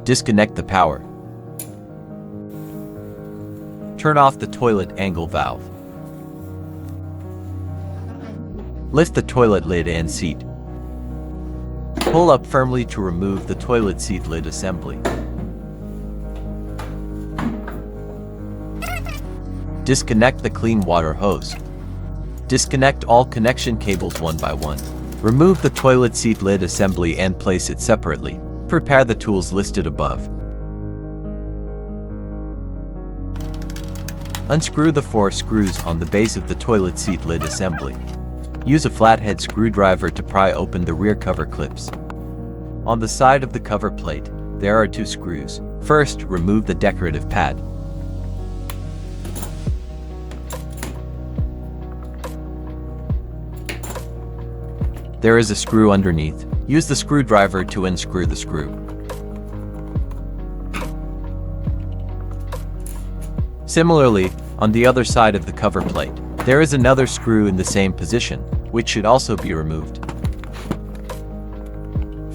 Disconnect the power. Turn off the toilet angle valve. Lift the toilet lid and seat. Pull up firmly to remove the toilet seat lid assembly. Disconnect the clean water hose. Disconnect all connection cables one by one. Remove the toilet seat lid assembly and place it separately. Prepare the tools listed above. Unscrew the 4 screws on the base of the toilet seat lid assembly. Use a flathead screwdriver to pry open the rear cover clips. On the side of the cover plate, there are 2 screws. First, remove the decorative pad. There is a screw underneath. Use the screwdriver to unscrew the screw. Similarly, on the other side of the cover plate, there is another screw in the same position, which should also be removed.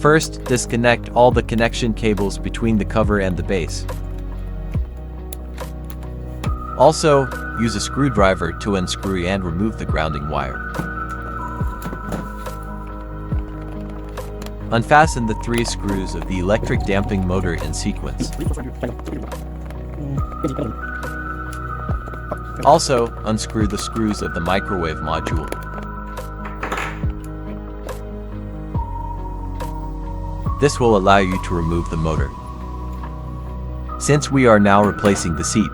First, disconnect all the connection cables between the cover and the base. Also, use a screwdriver to unscrew and remove the grounding wire. Unfasten the 3 screws of the electric damping motor in sequence. Also, unscrew the screws of the microwave module. This will allow you to remove the motor. Since we are now replacing the seat,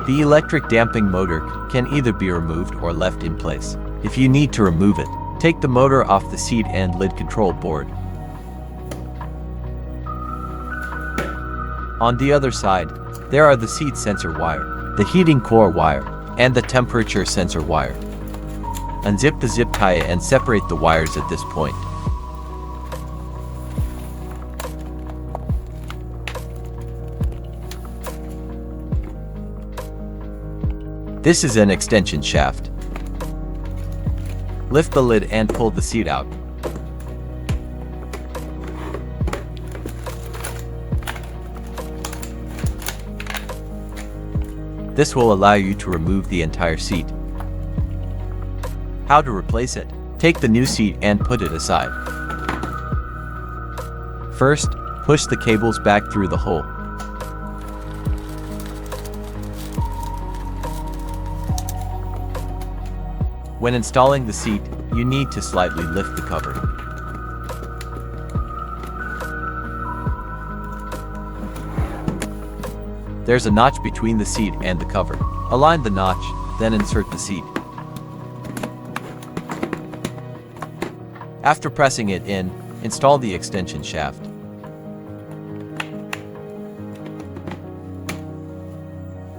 the electric damping motor can either be removed or left in place. If you need to remove it, take the motor off the seat and lid control board. On the other side, there are the seat sensor wire, the heating core wire, and the temperature sensor wire. Unzip the zip tie and separate the wires at this point. This is an extension shaft. Lift the lid and pull the seat out. This will allow you to remove the entire seat. How to replace it? Take the new seat and put it aside. First, push the cables back through the hole. When installing the seat, you need to slightly lift the cover. There's a notch between the seat and the cover. Align the notch, then insert the seat. After pressing it in, install the extension shaft.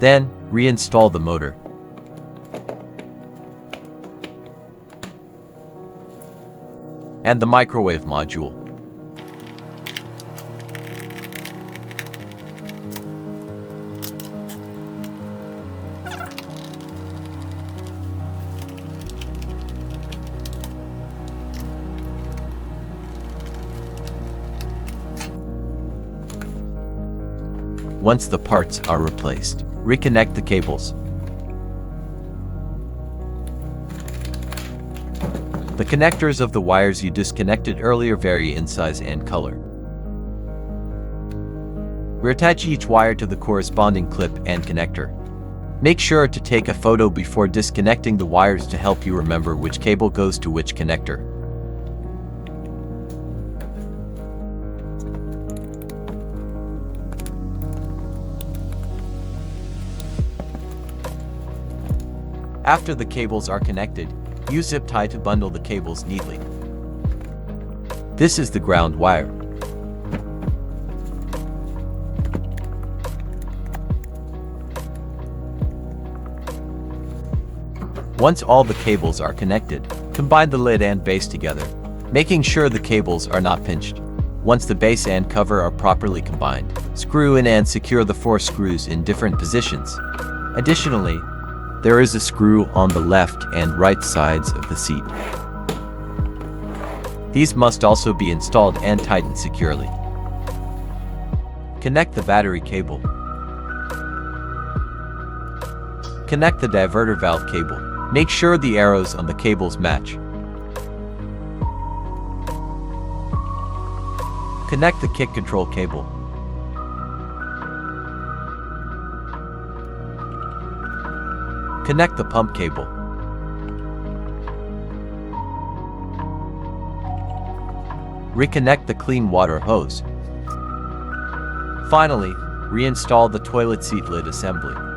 Then, reinstall the motor. And the microwave module. Once the parts are replaced, reconnect the cables. The connectors of the wires you disconnected earlier vary in size and color. Reattach each wire to the corresponding clip and connector. Make sure to take a photo before disconnecting the wires to help you remember which cable goes to which connector. After the cables are connected, use zip tie to bundle the cables neatly. This is the ground wire. Once all the cables are connected, combine the lid and base together, making sure the cables are not pinched. Once the base and cover are properly combined, screw in and secure the 4 screws in different positions. Additionally, there is a screw on the left and right sides of the seat. These must also be installed and tightened securely. Connect the battery cable. Connect the diverter valve cable. Make sure the arrows on the cables match. Connect the kick control cable. Connect the pump cable. Reconnect the clean water hose. Finally, reinstall the toilet seat lid assembly.